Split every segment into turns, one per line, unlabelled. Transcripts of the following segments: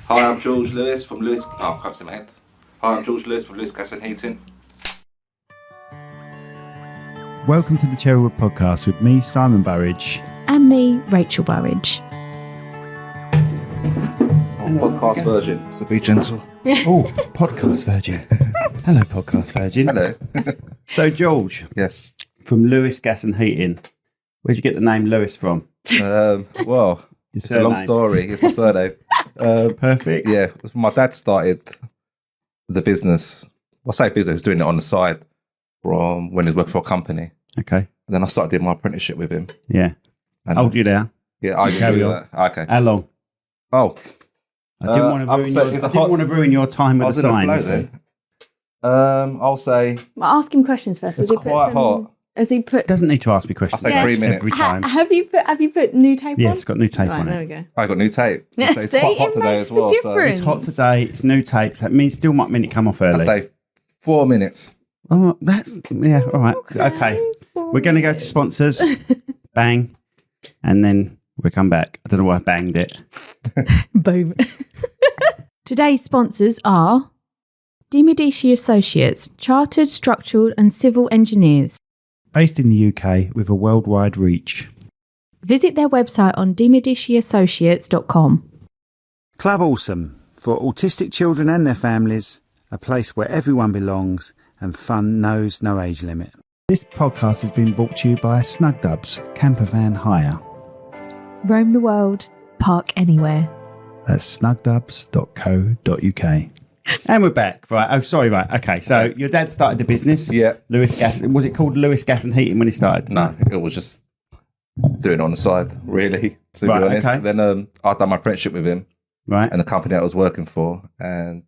Hi, I'm George Lewis from Lewis. Oh, I can't see my head. Hi, I'm George Lewis from Lewis Gas and Heating.
Welcome to the Cherrywood podcast with me, Simon Burridge.
And me, Rachel Burridge.
Podcast version, so be gentle.
Oh, podcast virgin. Hello, podcast virgin.
Hello.
So, George.
Yes.
From Lewis Gas and Heating. Where'd you get the name Lewis from?
Well, it's a long story. It's my surname.
Perfect.
Yeah, my dad started the business. I say business, he was doing it on the side from when he was working for a company.
Okay.
And then I started doing my apprenticeship with him.
Yeah.
And
Hold you there.
Yeah, I can do that. Okay.
How long?
Oh.
I didn't want to ruin your time with the signs.
I'll say
Well, ask him questions first.
it's quite hot.
Has he put?
Doesn't need to ask me questions.
I'll say 3 minutes.
Every time.
Have you put new tape on?
Yeah, it's got new tape
Right,
on
there
it.
we go.
I got new tape.
Yeah,
So it's
see,
quite hot
it
today
makes
as well.
the
So
difference.
It's hot today. It's new tape. So it means still might mean it come off early.
I'll say 4 minutes.
Oh, that's yeah. All right. Okay. We're going to go to sponsors. Bang, and then we'll come back. I don't know why I banged it.
Boom. Today's sponsors are Dimodici Associates, Chartered Structural and Civil Engineers.
Based in the UK with a worldwide reach.
Visit their website on dimodiciassociates.com.
Club Awesome. For autistic children and their families, a place where everyone belongs and fun knows no age limit. This podcast has been brought to you by Snug Dubs Camper Van Hire.
Roam the world, park anywhere.
That's snugdubs.co.uk. And we're back. Right. Oh, sorry. Right. Okay. So your dad started the business.
Yeah.
Lewis Gas. Was it called Lewis Gas and Heating when he started?
No, it was just doing it on the side, really, to
Right,
be honest.
okay.
Then I'd done my apprenticeship with him
Right.
and the company I was working for. And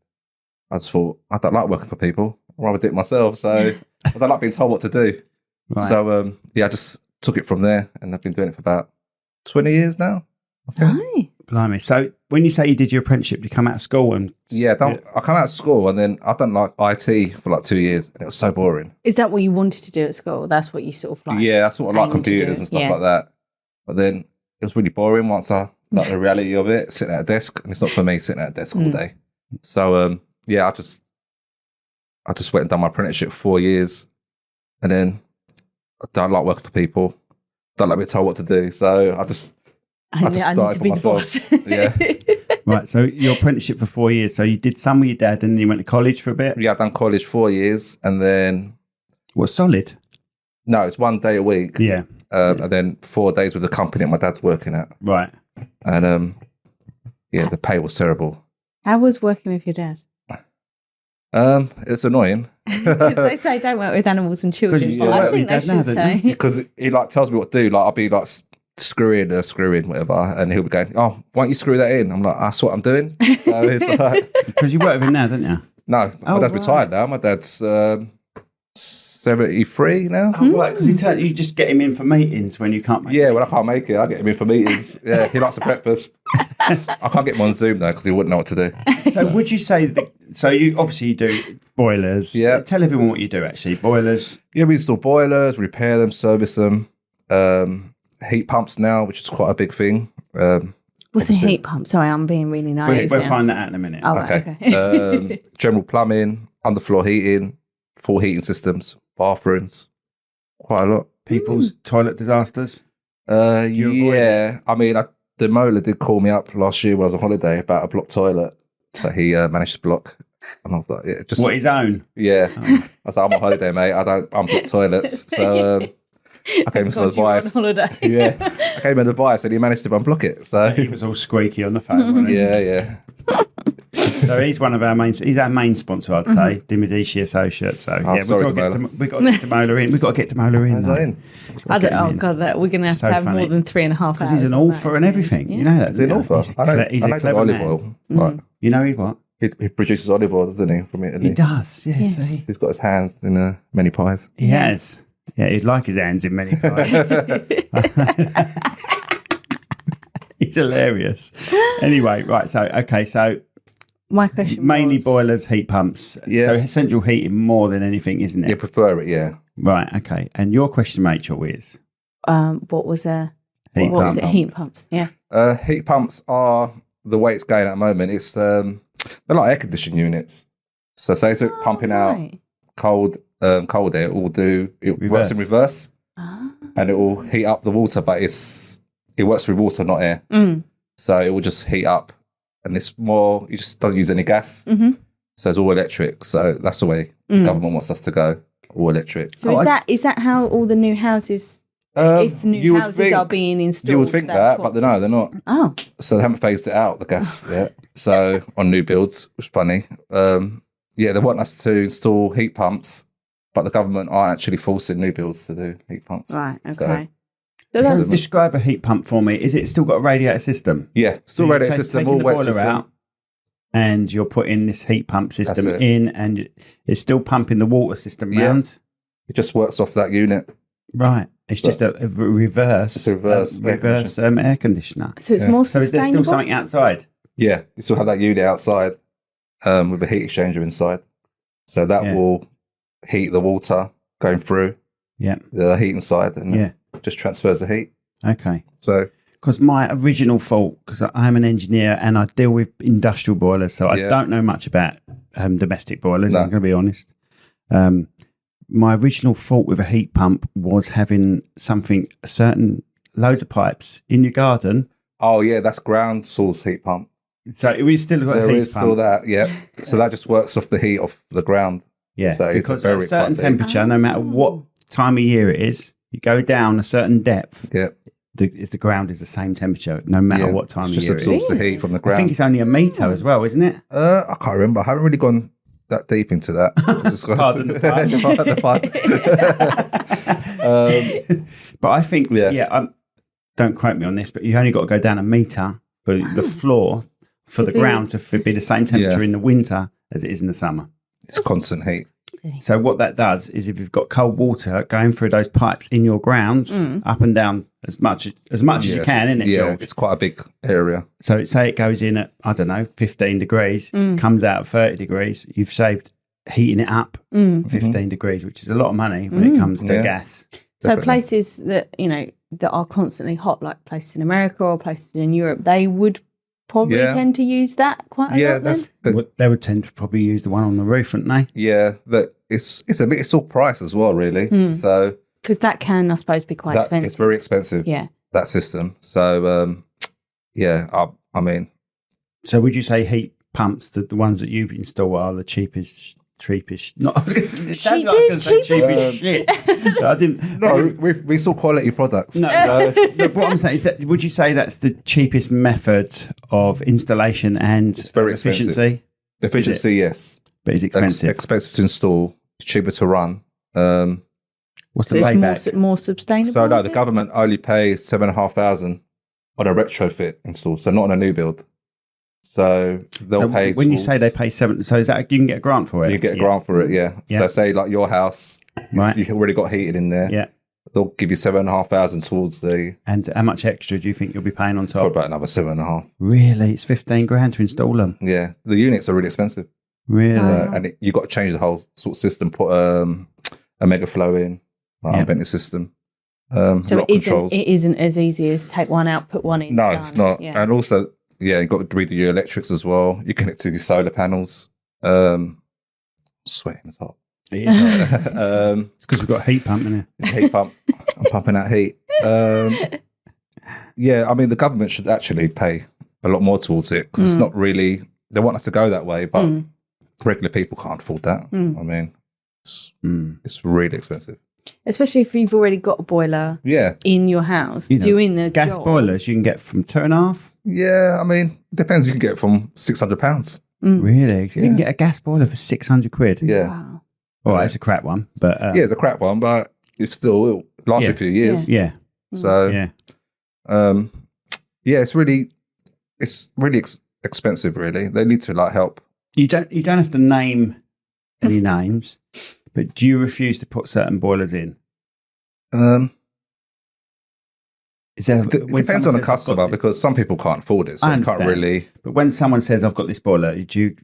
I just thought, I don't like working for people. I'd rather do it myself. So I don't like being told what to do.
Right.
So, I just took it from there. And I've been doing it for about 20 years now, I think.
Nice.
Blimey. So when you say you did your apprenticeship, you come out of school and
Yeah, I come out of school and then I've done like IT for like 2 years and it was so boring.
Is that what you wanted to do at school? That's what you sort of like?
Yeah, I sort of like
aimed to do,
computers and stuff
yeah.
like that. But then it was really boring once I got the reality of it, sitting at a desk. And it's not for me sitting at a desk all day. So, I just went and done my apprenticeship for 4 years. And then I don't like working for people. Don't like being told what to do. So I just
I need
started
to
for
be the
myself.
boss.
Yeah.
right. So your apprenticeship for 4 years. So you did some with your dad, and then you went to college for a bit.
Yeah, I've done college 4 years. And then,
What, solid?
no, it's 1 day a week.
Yeah.
And then 4 days with the company that my dad's working at.
Right.
And the pay was terrible.
How was working with your dad?
It's annoying.
Because they say don't work with animals and children.
you
But
work
I
with
think
your
they
dad now,
should
don't you?
say.
Because he like tells me what to do. Like I'll be like screwing, whatever, and he'll be going, "Oh, why don't you screw that in?" I'm like, "That's what I'm doing." So it's like,
Because you work with him now, don't you?
no, my dad's
right.
retired now. My dad's 73 now.
Oh, right. Because you just get him in for meetings when you can't make
Yeah, when I can't make it, I get him in for meetings. Yeah, he likes a breakfast. I can't get him on Zoom though because he wouldn't know what to do.
So would you say that? So you obviously do boilers.
Yeah.
Tell everyone what you do. Actually, boilers.
Yeah, we install boilers, repair them, service them. Heat pumps now, which is quite a big thing.
What's a heat pump? Sorry, I'm being really naive.
We'll
now.
find that out in a minute.
Oh, right,
Okay. General plumbing, underfloor heating, full heating systems, bathrooms, quite a lot.
People's toilet disasters.
Yeah. I mean, the Mola did call me up last year when I was on holiday about a blocked toilet that he managed to block. And I was like, yeah, just.
What, his own?
Yeah.
Oh.
I was like, I'm on holiday, mate. I don't unblock toilets. So I gave him some
God, you were on
advice.
holiday.
Yeah. I gave him advice and he managed to unblock it. So
He was all squeaky on the phone. Wasn't he?
yeah.
So he's one of our main. He's our main sponsor, I'd say. Dimodici Associates. So
Oh,
yeah,
sorry,
we've got to get to Mola in. We've got to get to Mola in.
How's that
though.
in?
I don't. Oh God, we're going to have
So
to have
funny.
more than 3.5 hours.
Because he's an
on that,
author and
isn't he?
everything.
Yeah.
You know that.
Is he an
don't you?
author?
He's
I
a
know
clever
olive
man.
oil. Right.
You know he what?
He produces olive oil, doesn't he, from Italy?
He does. Yeah,
Yes.
see.
He's got his hands in many pies.
He has. Yeah, he'd like his hands in many pies. He's hilarious. Anyway, right. So
My question
mainly
was,
boilers, heat pumps.
Yeah.
So central heating more than anything, isn't it?
You prefer it, yeah.
Right. Okay. And your question, Rachel, is
what was a
Heat
what was
pump.
it? Heat pumps. Yeah.
Heat pumps are the way it's going at the moment, it's they're like air conditioning units. So say it's pumping out cold air, it works in reverse, and it will heat up the water, but it works through water, not air. So it will just heat up, and it's more. It just doesn't use any gas. So it's all electric. So that's the way the government wants us to go, all electric.
So is that how all the new houses? If new houses are being installed,
you would think that, but no, they're not.
Oh,
so they haven't phased it out, the gas yet. So on new builds, which is funny. They want us to install heat pumps, but the government aren't actually forcing new builds to do heat pumps.
Right. Okay.
So describe a heat pump for me. Is it still got a radiator system?
Yeah, still radiator system.
Taking
all
the
wet
boiler
system.
out, and you're putting this heat pump system in, and it's still pumping the water system round.
It just works off that unit.
Right. It's just a reverse air conditioner.
So it's more sustainable.
So is there still something outside?
Yeah, you still have that unit outside with a heat exchanger inside. So that will heat the water going through the heat inside, and it just transfers the heat.
Okay.
So
because my original thought, because I'm an engineer and I deal with industrial boilers, so I don't know much about domestic boilers, I'm going to be honest. My original thought with a heat pump was having loads of pipes in your garden.
Oh, yeah, that's ground source heat pump.
So we still got a heat pump. There is
still that, yeah. So that just works off the heat of the ground.
Yeah,
so
because at a certain temperature, no matter what time of year it is, you go down a certain depth.
Yeah.
The ground is the same temperature, no matter what time of year it is.
Just absorbs the heat from the ground.
I think it's only a meter as well, isn't it?
I can't remember. I haven't really gone that deep into that.
Pardon the pun. But I think, don't quote me on this, but you only got to go down a metre for the floor for the ground to be the same temperature in the winter as it is in the summer.
It's constant heat.
So what that does is if you've got cold water going through those pipes in your ground, up and down as much as you can, isn't it, George?
It's quite a big area.
So say it goes in at, 15 degrees, comes out at 30 degrees, you've saved heating it up 15 degrees, which is a lot of money when it comes to gas.
So places that, that are constantly hot, like places in America or places in Europe, they would probably tend to use that quite a lot then?
They would tend to probably use the one on the roof, wouldn't they?
Yeah, it's all price as well, really. So
because that can, I suppose, be quite expensive.
It's very expensive.
Yeah,
that system. So I mean,
so would you say heat pumps, the ones that you install, are the cheapest? No, I was going to say cheapest shit. I didn't.
No, we saw quality products.
No, but what I'm saying is that would you say that's the cheapest method of installation and
it's very
efficiency?
Efficiency, yes,
but it's expensive.
Expensive to install, cheaper to run.
What's the payback?
More sustainable.
So no, the government only pays $7,500 on a retrofit install, so not on a new build. So they'll pay.
When you say they pay $7,000, so is that you can get a grant for it?
You get a grant for it, yeah. So say like your house, you've already got heating in there.
Yeah.
They'll give you $7,500 towards the.
And how much extra do you think you'll be paying on top?
Probably about another $7,500.
Really, it's $15,000 to install them.
Yeah, the units are really expensive.
Really,
and you got to change the whole sort of system. Put a mega flow in, unvented system.
So it isn't as easy as take one out, put one in.
No, it's not. Yeah. And also, you've got to redo your electrics as well. You connect to your solar panels. Sweating is hot.
It is hot. It's because we've got a heat pump in it.
It's a heat pump. I'm pumping out heat. I mean, the government should actually pay a lot more towards it because it's not really. They want us to go that way, but regular people can't afford that. I mean, it's really expensive.
Especially if you've already got a boiler in your house doing the
gas boilers you can get from $2.5.
Yeah, I mean, depends. You can get from £600.
Really? So you can get a gas boiler for £600?
Yeah.
Wow.
All right, it's a crap one, but
the crap one, but it's still lasts a few years.
Yeah.
So it's really expensive. Really, they need to help.
You don't have to name any names, but do you refuse to put certain boilers in? It
depends on the customer because some people can't afford it, so you can't really.
But when someone says, "I've got this boiler,"
I do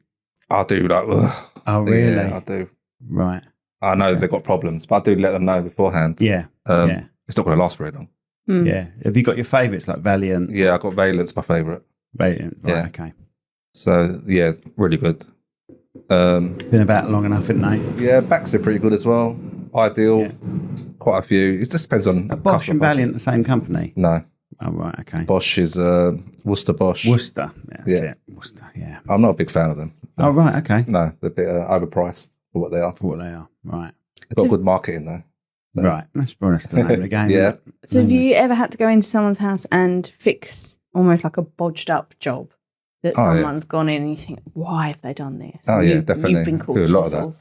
ugh.
Oh, really?
Yeah, I do.
Right.
I know they've got problems, but I do let them know beforehand.
Yeah.
It's not going to last very long.
Yeah. Have you got your favourites like Valiant?
Yeah, I got Valiant's my favourite.
Right,
Yeah.
okay.
So yeah, really good.
Been about long enough, haven't they?
Yeah, backs are pretty good as well. Ideal, quite a few. It just depends on.
Are Bosch and Valiant the same company?
No,
Oh, right, okay.
Bosch is Worcester Bosch.
Worcester, that's it. Worcester, yeah.
I'm not a big fan of them.
Oh, right, okay.
No, they're a bit overpriced for what they are.
For what they are, right.
They've got good marketing though. So.
Right, that's the name of the game.
Yeah.
So have you ever had to go into someone's house and fix almost like a bodged up job that someone's gone in and you think, why have they done this?
Oh,
And
yeah, definitely.
You've been called
Do a
to
lot of
sort
that.
of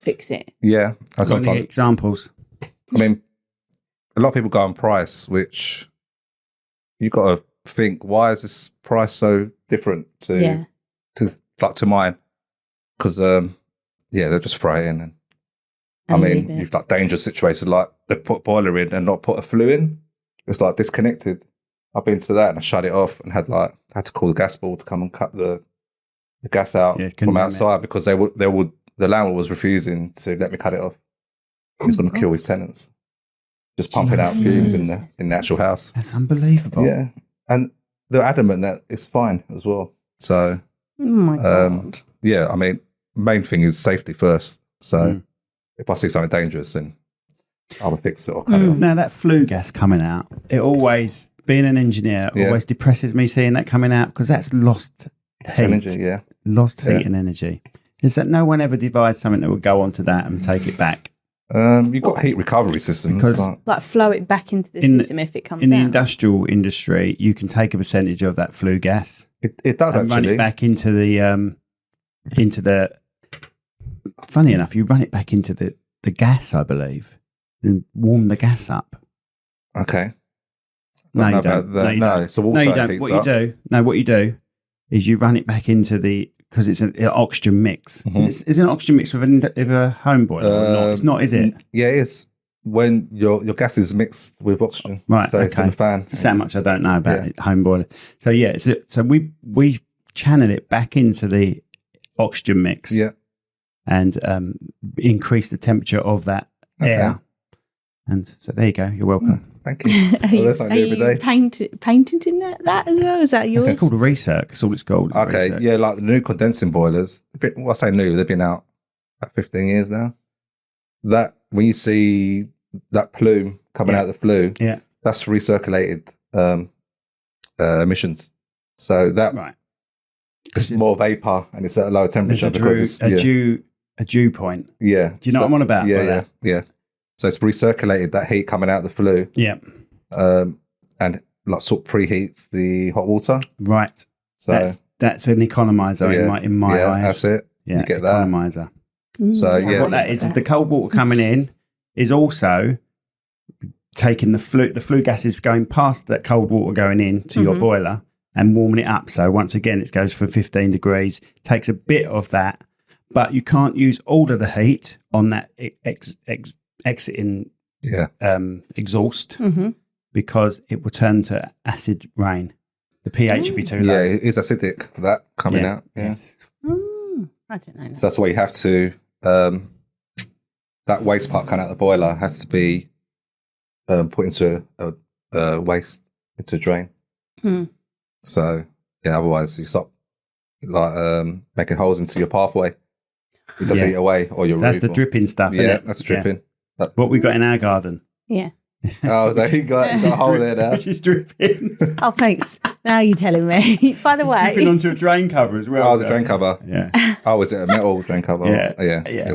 fix it.
Yeah.
Got any examples?
I mean, a lot of people go on price, which you've got to think, why is this price so different to mine? Because they'll just throw it in. And I mean, you've got dangerous situations like they put a boiler in and not put a flue in. It's like disconnected. I've been to that and I shut it off and had to call the gas ball to come and cut the gas out from outside because the landlord was refusing to let me cut it off. He's going to kill his tenants. Just pumping out fumes in the actual house.
That's unbelievable.
Yeah. And they're adamant that it's fine as well. So,
Oh my God.
yeah, I mean, main thing is safety first. So, if I see something dangerous, then I'll fix it or cut it off.
Now, that flue gas coming out, it always, being an engineer, always depresses me seeing that coming out because that's lost heat.
Energy,
Lost heat and energy. Is that no one ever devised something that would go onto that and take it back?
You've got heat recovery systems.
Because
like flow it back into the system if it comes out.
In the industrial industry, you can take a percentage of that flue gas.
It does
and
actually.
run it back into the. Funny enough, you run it back into the gas, I believe, and warm the gas up.
Okay.
No, you don't.
No, it's a water.
No, you don't. What you do is you run it back into because it's an oxygen mix.
Mm-hmm.
Is it an oxygen mix with a home boiler or not? It's not, is it?
Yeah, it is. When your gas is mixed with oxygen.
Right,
so it's in the fan.
That's how much I don't know about it, home boiler. So yeah, so we channel it back into the oxygen mix.
Yeah.
And increase the temperature of that air. And so there you go. You're welcome.
Thank you.
Are you patenting that as well? Is that yours?
It's called a recirc. That's all it's called.
Okay, yeah, like the new condensing boilers. I say new, they've been out about 15 years now. That when you see that plume coming out of the flue, that's recirculated emissions. So that it's more vapor and it's at a lower temperature because it's
a dew point.
Yeah.
Do you know what I'm on about?
Yeah. So it's recirculated that heat coming out of the flue.
Yeah.
And like sort of preheats the hot water.
Right.
So
that's an economizer in my eyes.
That's it.
Yeah,
you get
economizer.
That. So
what that is the cold water coming in is also taking the flue gases going past that cold water going in to your boiler and warming it up. So once again, it goes from 15 degrees, takes a bit of that, but you can't use all of the heat on that exiting exhaust because it will turn to acid rain. The pH will be too low.
Yeah, it is acidic, that coming out. Yeah.
Yes. I don't know.
So that's why you have to, that waste part coming out of the boiler has to be put into a waste, into a drain. So, yeah, otherwise you stop making holes into your pathway. It doesn't eat away or your roof.
That's the dripping stuff, isn't it?
That's dripping.
Yeah. What we got in our garden.
Yeah.
Oh, there you go. It's got a hole there now.
Which is dripping.
Oh, thanks. Now you're telling me. By the way.
Dripping onto a drain cover as well.
Oh, the drain cover.
Yeah.
Oh, is it a metal drain cover?
Yeah.
Yeah.
It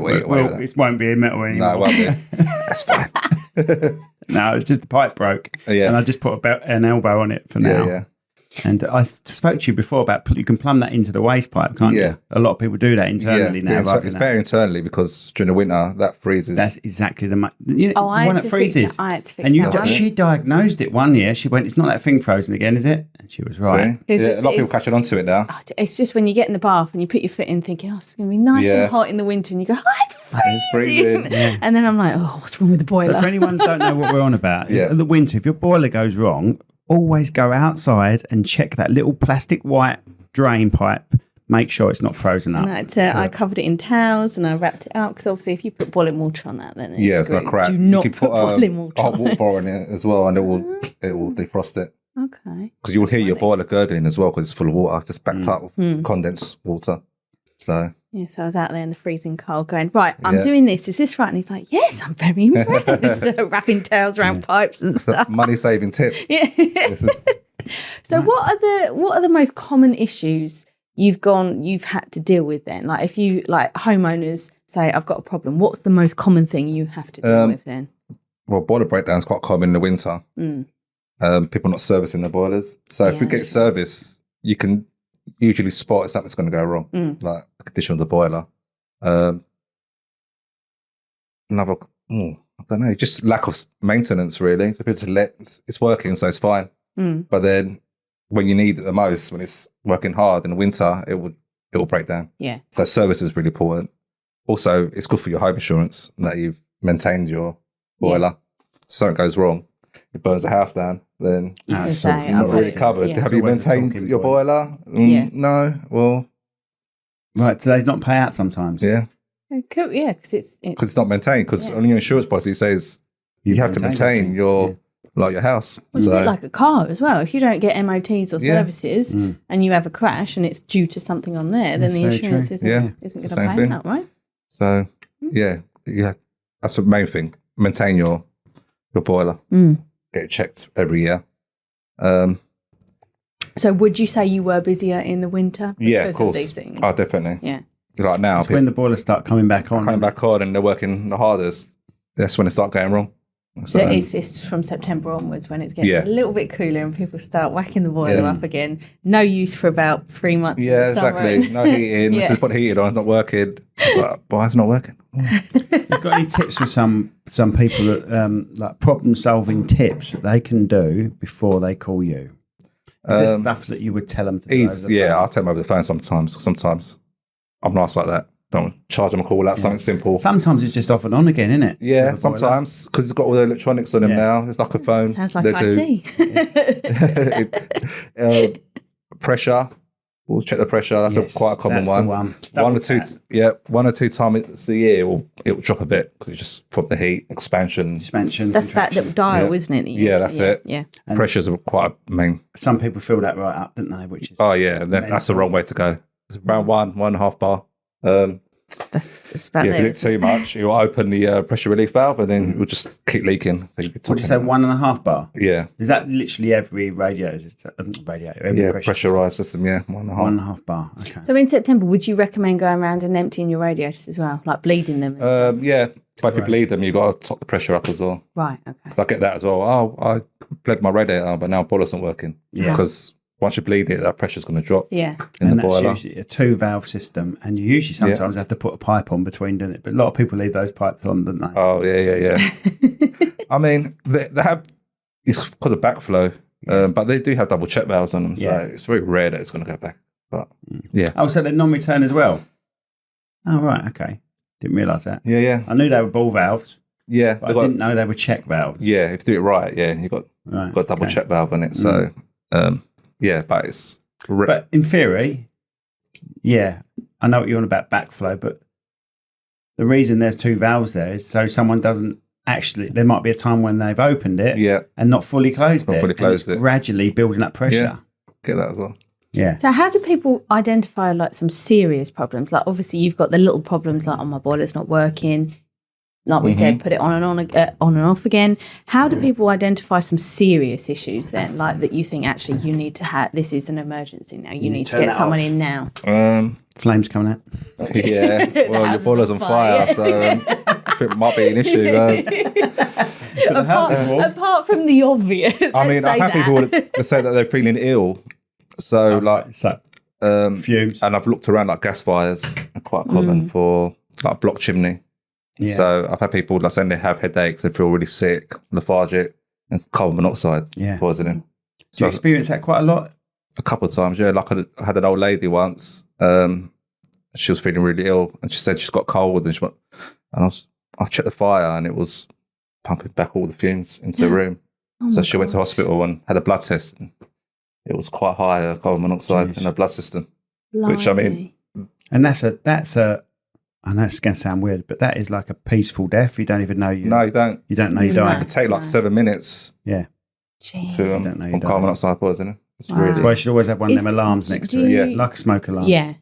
won't be a metal anymore.
No, it won't be. That's fine.
No, it's just the pipe broke.
Yeah.
And I just put an elbow on it for now.
Yeah.
And I spoke to you before about you can plumb that into the waste pipe, can't you? A lot of people do that internally now.
It's better internally because during the winter that freezes.
That's exactly the one that freezes.
I had to fix
and
that.
She diagnosed it one year. She went, "It's not that thing frozen again, is it?" And she was right.
Yeah, a lot of people catching on to it now.
It's just when you get in the bath and you put your foot in, thinking, "Oh, it's going to be nice and hot in the winter," and you go, "Oh, it's freezing!"
Yeah.
And then I'm like, "Oh, what's wrong with the boiler?"
So for anyone who don't know what we're on about, in the winter, if your boiler goes wrong, always go outside and check that little plastic white drain pipe. Make sure it's not frozen up.
And I covered it in towels and I wrapped it out because obviously if you put boiling water on that, then it's
going to crack.
Do not
you can
put boiling water
a hot
on
water bar in it as well, and it will defrost it.
Okay.
Because you'll hear your boiler gurgling as well because it's full of water, just backed up with
Mm.
condensed water. So
Yeah, so I was out there in the freezing cold going, right, I'm doing this. Is this right? And he's like, yes, I'm very impressed. Wrapping tails around pipes and stuff.
money saving tip.
Yeah. So what are the most common issues you've had to deal with then? Like if you homeowners say, I've got a problem, what's the most common thing you have to deal with then?
Well, boiler breakdown's quite common in the winter. People not servicing their boilers. So if we get service, you can usually spot if something's going to go wrong, like the condition of the boiler. I don't know, just lack of maintenance really. People just it's working, so it's fine. But then when you need it the most, when it's working hard in the winter, it will break down. Yeah. So service is really important. Also, it's good for your home insurance that you've maintained your boiler. So it goes wrong, it burns the house down, then
you can
you're not really covered. Yeah. Have you maintained your boiler? No. Well,
right. Do they not pay out sometimes?
Yeah.
Cool. Yeah, because
it's not maintained. Because on your insurance policy it says you have to maintain your house.
Well, it's a bit like a car as well. If you don't get MOTs or services and you have a crash and it's due to something on there, then the insurance isn't going to pay out, right?
So that's the main thing. Maintain your boiler. Get it checked every year.
So would you say you were busier in the winter?
Yeah, of course.
These things?
Oh, definitely.
Yeah.
Like now,
it's when the boilers start coming back on.
And they're working the hardest. That's when it starts going wrong.
So it's from September onwards when it gets a little bit cooler and people start whacking the boiler up again. No use for about 3 months.
Yeah, exactly. No heating. Let's just put heating on. It's not working. It's like, why is it not working?
You've got any tips for some people that like problem solving tips that they can do before they call you? Is there stuff that you would tell them to do?
I'll tell them over the phone sometimes. Sometimes I'm nice like that. Don't charge them a call out, something simple.
Sometimes it's just off and on again, isn't it?
Yeah, sometimes, because it's got all the electronics on them now. It's like a phone.
Sounds like IT.
Pressure. We'll check the pressure. That's quite a common one. One or two times a year, it will drop a bit because it's just from the heat, expansion.
That's that little dial, isn't it?
That's it. Yeah. Pressures are quite main.
Some people fill that right up, don't they? Which is
that's the wrong way to go. It's around 1.5 bar.
That's about
if you do too much, you'll open the pressure relief valve and then it will just keep leaking. So
would you say 1.5 bar?
Yeah.
Is that literally every radiator? Every
pressurised system, 1.5.
1.5 bar, okay.
So in September, would you recommend going around and emptying your radiators as well, like bleeding them?
But if you bleed them, you've got to top the pressure up as well.
Right, okay.
So I get that as well. Oh, I bled my radiator, but now the boiler's not working. Yeah. Because once you bleed it, that pressure's going to drop. Yeah. In the boiler.
That's usually a 2-valve system, and you usually sometimes have to put a pipe on between, don't it? But a lot of people leave those pipes on, don't they?
Oh, yeah. I mean, they have, it's because of backflow, but they do have double check valves on them, so it's very rare that it's going to go back. But
Oh, so they're non-return as well? Oh, right, okay. Didn't realise that.
Yeah.
I knew they were ball valves.
Yeah.
But I didn't know they were check valves.
Yeah, if you do it right, you've got double check valve on it. So, but it's...
But in theory, I know what you're on about backflow, but the reason there's 2 valves there is so someone doesn't actually... There might be a time when they've opened it and not fully closed it. Gradually building up pressure.
Yeah, get that as well.
Yeah.
So how do people identify like some serious problems? Like obviously you've got the little problems like, my boiler's not working. Like we said, put it on and off again. How do people identify some serious issues then? Like that you think actually you need to have, this is an emergency now. You need to get someone in now.
Flames coming out.
Yeah. Well, your boiler's on fire, so it might be an issue.
Apart from the obvious.
I mean, I've had people that say that they're feeling ill. So
fumes.
And I've looked around like gas fires are quite common for like block chimney. Yeah. So I've had people like saying they have headaches, they feel really sick, lethargic, and carbon monoxide poisoning.
Do you experience that quite a lot?
A couple of times, Like I had an old lady once. She was feeling really ill, and she said she's got cold, and I checked the fire, and it was pumping back all the fumes into the room. So she went to hospital and had a blood test. And it was quite high carbon monoxide in her blood system.
Blimey.
Which I mean,
and that's a. I know it's going to sound weird, but that is like a peaceful death. You don't even know you.
No, you don't.
You don't know you died.
It could take like 7 minutes.
Yeah.
Jeez.
to
don't know, you
from
don't
carbon
know.
monoxide poisoning. It's
Wow.
That's why you should always have one of
Is-
them alarms next
do
to it.
you-
Yeah.
Like a smoke alarm.
Yeah,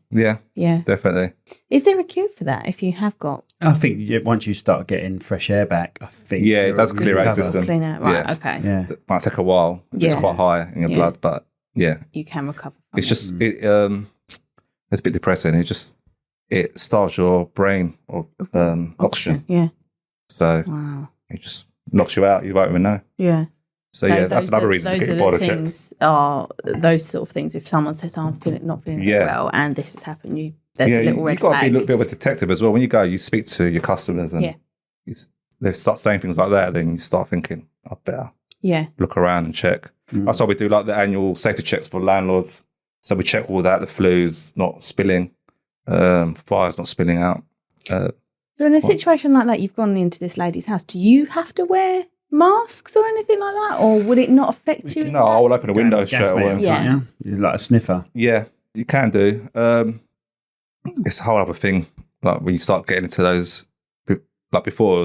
yeah, definitely.
Is there a cure for that if you have got?
I think once you start getting fresh air back, I think
Yeah, it
you're
does clear out
recover.
system.
Clean out, right?
Yeah.
Okay,
Yeah.
It might take a while. It's
Yeah.
quite high in your
Yeah.
blood, but yeah,
you can recover. From
it's
it.
just it's a bit depressing. It starves your brain of oxygen,
Yeah.
so
Wow.
it just knocks you out. You won't even know.
Yeah.
So yeah, that's another reason to get your boiler checked.
things are those sort of things. If someone says, "Oh, I'm not feeling very
Yeah.
well," and this has happened, there's
Yeah,
a little
you've
red
got to be a
flag.
little bit of a detective as well. When you go, you speak to your customers, and
Yeah.
they start saying things like that. Then you start thinking, I better
Yeah.
look around and check. That's why we do like the annual safety checks for landlords. So we check all that, the flues not spilling, fires not spilling out.
So in a situation like that, you've gone into this lady's house. Do you have to wear masks or anything like that, or would it not affect you? in
No,
that?
I will open a window
Gas
straight
meter,
away.
Yeah.
can't you? You're like a sniffer.
Yeah, you can do. It's a whole other thing. Like when you start getting into those, like before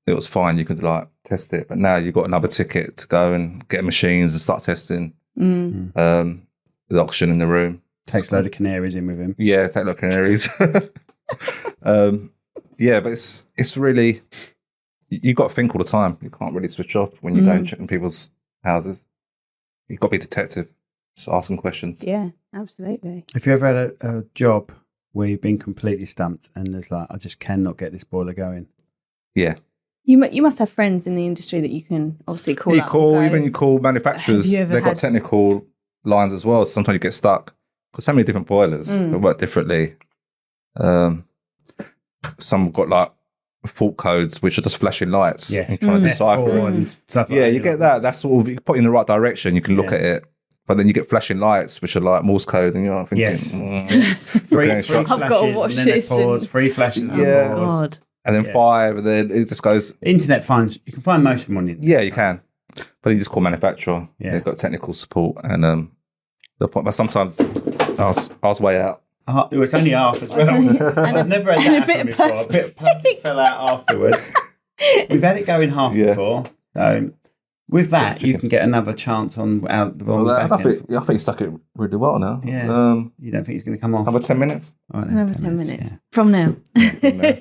it was fine. You could like test it, but now you've got another ticket to go and get machines and start testing the oxygen in the room.
Takes a load of canaries in with him.
Yeah, take like canaries. Yeah, but it's really you got to think all the time. You can't really switch off when you go and check in people's houses. You've got to be a detective. Just ask them questions.
Yeah, absolutely.
Have you ever had a job where you've been completely stumped and there's like, I just cannot get this boiler going?
Yeah.
You must have friends in the industry that you can obviously call.
You
up
call
and go,
even you call manufacturers.
Have you ever
They've got
had-
technical lines as well. Sometimes you get stuck because so many different boilers they work differently. Some got like fault codes which are just flashing lights.
Yes.
And trying to decipher
F4
it.
and stuff like
Yeah,
that.
you get that. That's sort of you put you in the right direction. You can look
Yeah.
at it, but then you get flashing lights which are like Morse code, and you're like thinking,
Yes.
Three
Three
shots.
I've got to
flashes
watch
and then a
this
pause,
and-
3 flashes and
Yeah.
a
Oh
pause.
God.
and then
Yeah.
5, and then it just goes.
Internet finds, you can find most of them on the internet.
Yeah, you can, but then you just call manufacturer.
Yeah.
They've got technical support, and but sometimes I was way out.
It was only half as well. I've never had
and
that
a bit
happen
of
before. A bit of plastic fell out afterwards. We've had it go in half
Yeah.
before. So with that, you can get another chance on out the
Well, I
back end.
think you stuck it really well now.
Yeah. You don't think it's going to come off?
Another 10 minutes.
All right, then,
Another 10 minutes.
Yeah.
From now.
from now.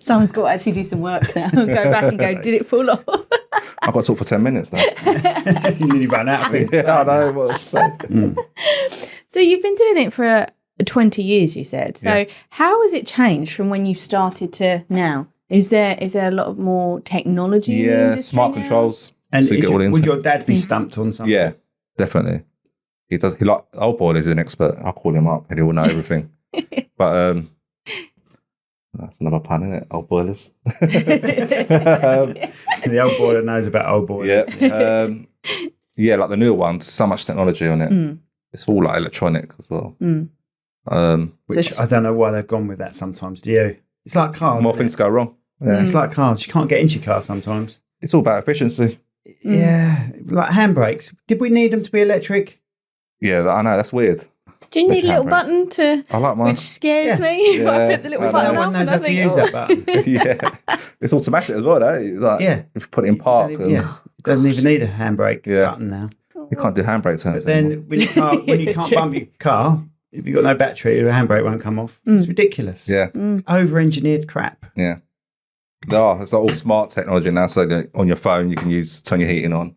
Someone's got to actually do some work now and go back and go, did it fall off?
I've got to talk for 10 minutes now.
You nearly ran out of it.
Yeah, I know what to say.
So you've been doing it for 20 years, you said. So
Yeah.
how has it changed from when you started to now? Is there a lot of more technology in the
Yeah,
industry
smart
now?
controls.
And
So you get all the
would
insight.
your dad be stumped on something?
Yeah, definitely. He does. He like old boilers. He's an expert. I'll call him up and he will know everything. But that's another pun, isn't it? Old boilers.
The old boiler knows about old boilers.
Yeah. Yeah, like the newer ones. So much technology on it. It's all like electronic as well.
Which
So-
I don't know why they've gone with that sometimes, do you? It's like cars.
More
isn't
things
it?
go wrong. Yeah.
It's like cars. You can't get into your car sometimes.
It's all about efficiency.
Yeah. Like handbrakes. Did we need them to be electric?
Yeah, I know. That's weird.
Do you need a little
Handbrake.
button to,
I like mine.
which scares
Yeah.
me? If I
Yeah.
put the little
No
button
No
up
one knows
and I
how to
think,
use
oh.
that button.
Yeah, it's automatic as well, though. It's like,
Yeah.
if you put it in park,
Yeah. It doesn't even need a handbrake
Yeah.
button now.
you can't do handbrake turns.
But then
anymore.
when you
It's
can't
true.
bump your car, if you've got no battery, the handbrake won't come off. It's ridiculous.
Yeah,
Over-engineered crap.
yeah. It's all smart technology now. So that on your phone, you can turn your heating on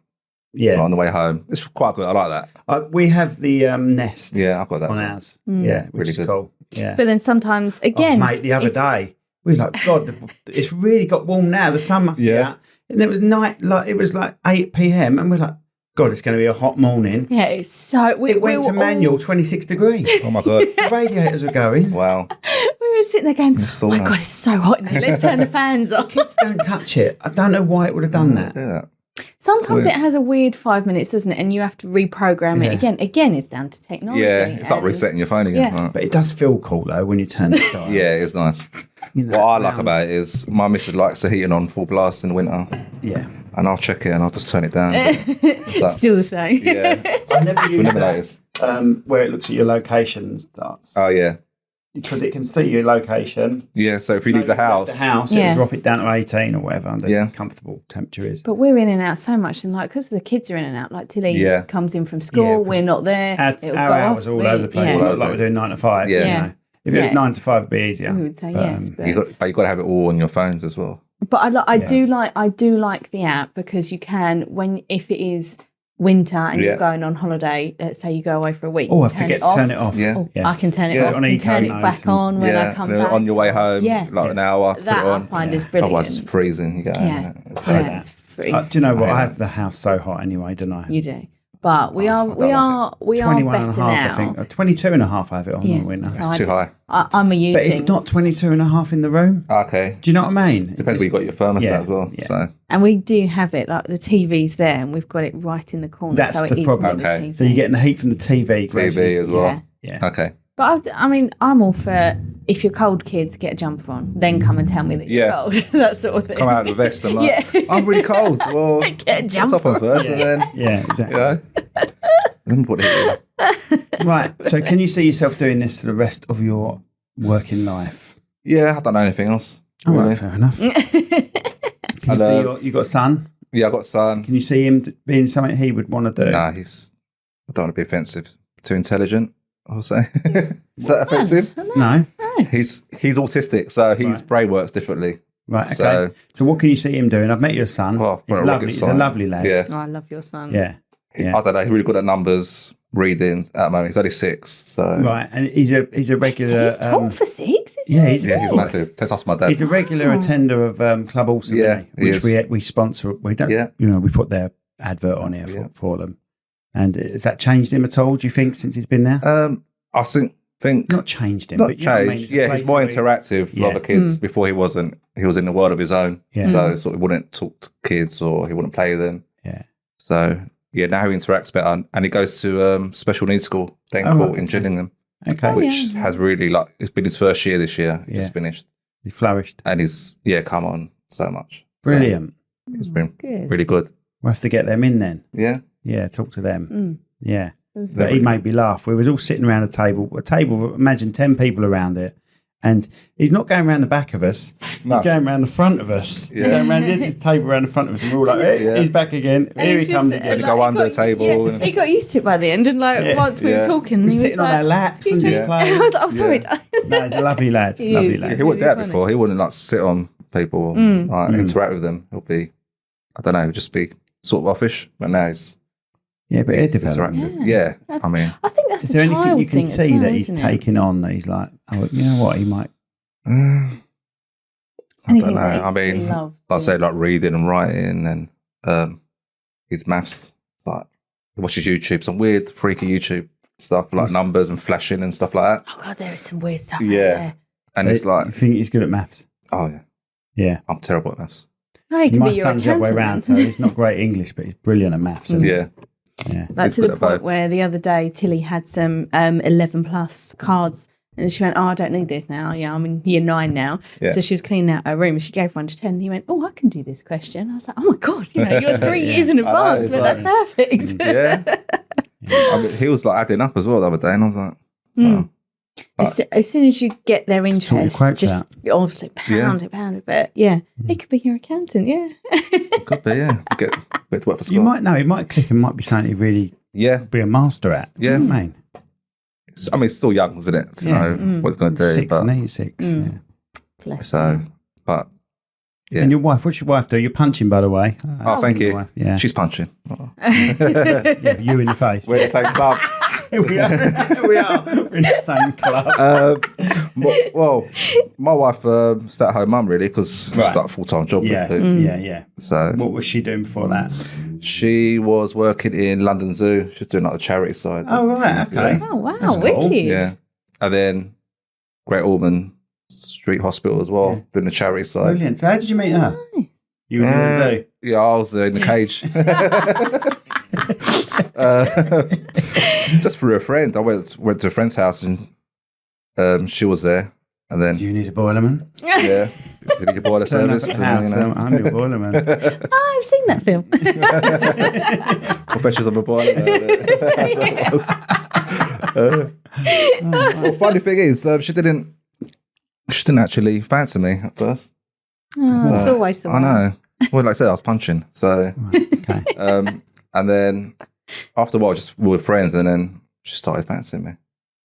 Yeah.
on the way home. It's quite good. I like that.
We have the Nest
Yeah, I've got that.
on
as well.
ours. Yeah, which
Really
is
good.
cool. Yeah.
But then sometimes, again,
Mate, the other
it's-
day, we were like, God, it's really got warm now. The sun must be
Yeah.
out. And it was night, like it was like 8 p.m. And we're like, God, it's going to be a hot morning.
Yeah, it's so...
It went to manual 26 degrees.
Oh my god!
The radiators were going.
Wow.
We were sitting there going,
It's
oh my
sauna.
God, it's so hot in here. Let's turn the fans off.
Kids don't touch it. I don't know why it would have done that.
Do that.
Sometimes
weird.
it has a weird 5 minutes, doesn't it? And you have to reprogram it
Yeah.
again. Again, it's down to technology.
Yeah, it's like
and-
resetting your phone again.
Yeah.
Right?
But it does feel cool though when you turn the dial.
Yeah, it's nice.
You know,
What I like
round.
about it is my missus likes the heating on full blast in the winter,
Yeah.
and I'll check it and I'll just turn it down. like-
Still the same.
Yeah,
I never
you'll
use
never
that
notice.
where it looks at your location and starts.
Oh yeah,
because it can see your location.
Yeah, so if you leave the house,
it'll drop it down to 18 or whatever the comfortable temperature is.
But we're in and out so much, and like because the kids are in and out. Like Tilly comes in from school, we're not there.
Our hours are all over the place. It's not like we're doing 9 to 5.
Yeah.
You know? If it was 9 to 5, it'd be easier.
We would say yes, but
you've got to have it all on your phones as well.
But I do like the app because you can if it is winter and you're going on holiday, let's say you go away for a week.
Oh, I forget to turn it off.
Yeah.
I can turn it off. I can turn it back on when I come back.
On your way home, like an hour, put it on.
I find is brilliant.
Otherwise it's freezing.
It's freezing.
Do you know what? I have the house so hot anyway, don't I?
You do. But we are
21
better
and a half,
now.
I think. 22 and a half I have it on in the winter.
It's too high.
I'm a you
But
thing.
it's not 22 and a half in the room.
Okay.
Do you know what I mean?
Depends where you got your thermostat as well.
Yeah.
So.
And we do have it, like the TV's there and we've got it right in the corner.
That's
so
the
it
problem.
is the TV.
So you're getting the heat from the TV.
TV as well.
Yeah.
Okay.
But I'm all for, if you're cold, kids, get a jumper on. Then come and tell me that you're cold. That sort of thing.
Come out of the vest and I'm really cold. Well,
get a jumper
top on first and then...
Yeah, exactly.
Then put it in.
Right, so can you see yourself doing this for the rest of your working life?
Yeah, I don't know anything else.
All
really.
right, fair enough. Can you see you got a son?
Yeah, I've got a son.
Can you see him being something he would want to do?
Nah, I don't want to be offensive. Too intelligent, I would say. Is that offensive?
No.
He's autistic, so his brain works differently.
Right, okay. So what can you see him doing? I've met your son.
Oh,
He's a lovely lad.
Yeah.
Oh, I love your son.
Yeah.
I don't know, he's really good at numbers, reading at the moment. He's only 6, so...
Right, and he's a regular...
He's tall for 6,
he's
massive. Just ask my dad.
He's a regular attender of Club Awesome, which we sponsor. We don't, we put their advert on here for them. And has that changed him at all, do you think, since he's been there?
I think...
Not changed him,
not
but...
changed. He's more interactive with other kids. Before he wasn't. He was in the world of his own. Yeah. So sort of wouldn't talk to kids or he wouldn't play with them.
Yeah.
So... Yeah, now he interacts better, and he goes to special needs school, in Gillingham, which has really it's been his first year this year. He just finished.
He flourished,
and he's come on so much.
Brilliant.
So it's been really good.
We'll have to get them in then.
Yeah,
talk to them. Yeah, but he made me laugh. We was all sitting around a table. Imagine 10 people around it. And he's not going around the back of us. He's going around the front of us. Yeah. He's going around this table around the front of us. And we're all like, hey, he's back again. Here he comes again.
Go under the table.
Yeah, he got used to it by the end. And once we were talking,
he was sitting on our laps and just playing.
I was like, oh, sorry.
No, he's a lovely lad.
He wouldn't do that before. He wouldn't sit on people, interact with them. He'll be, I don't know, just be sort of offish. But now he's...
Yeah, but he'll develop.
Yeah. I mean...
I think that's
is there anything you can see that he's taking on that he's like, oh, you know what, he might...
I don't know. I mean, like I say, like reading and writing, and his maths. Like he watches YouTube, some weird, freaky YouTube stuff, like numbers and flashing and stuff like that.
Oh god, there is some weird stuff. Yeah, out there.
And it's like,
you think he's good at maths?
Oh yeah,
yeah.
I'm terrible at maths.
No, he can
my
be your
son's the other way around, so he's not great English, but he's brilliant at maths.
Yeah.
Yeah.
Like to the point where the other day Tilly had some 11 plus cards. And she went, oh, I don't need this now. Yeah, I'm in year 9 now. Yeah. So she was cleaning out her room and she gave one to 10. And he went, oh, I can do this question. I was like, oh my God, you're 3 years in advance, but that's perfect.
Yeah. I mean, he was like adding up as well the other day. And I was like, wow.
As soon as you get their interest, just obviously pound it. But yeah, it could be your accountant,
It could be, yeah. Get to work for school.
You might know, it might click and might be something you really be a master at.
Yeah.
You know what I mean?
I mean, it's still young, isn't it? To know what it's going to do.
6, but, 6.
Yeah.
So, but yeah.
And your wife, what's your wife do? You're punching, by the way.
Oh, thank you.
Wife. Yeah.
She's punching.
Yeah, you in the face.
We're in the same club.
we are. We're in the same club.
Well, my wife stayed at home mum really because she's like a full-time job.
Yeah.
So
what was she doing before that?
She was working in London Zoo. She was doing like the charity side.
Oh right, okay.
Oh wow,
that's
wicked.
Cool.
Yeah, and then Great Ormond Street Hospital as well, doing the charity side.
Brilliant. So how did you meet her? You was in the zoo.
Yeah, I was in the cage. Just through a friend. I went to a friend's house and she was there. And then,
do you need a boilerman?
Yeah. You need a boiler service.
I'm your boilerman.
I've seen that film.
Confessions of a Boiler. Well, funny thing is, she didn't actually fancy me at first.
Oh, it's always the way.
I know. Well, like I said, I was punching. So,
Okay.
and then after a while, we were friends, and then she started fancying me.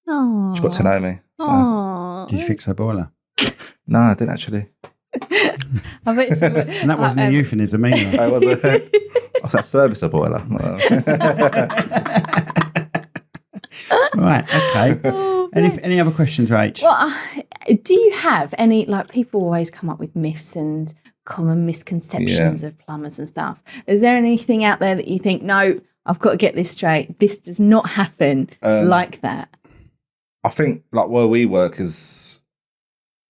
Oh.
She got to know me. So.
Oh.
Did you fix her boiler?
No, I didn't actually.
I bet she would.
And that wasn't a euphemism either.
I was that service a boiler.
Right, okay.
Oh,
Any other questions, Rach?
well, do you have any, like, people always come up with myths and common misconceptions of plumbers and stuff. Is there anything out there that you think, no, I've got to get this straight, this does not happen like that?
I think like where we work is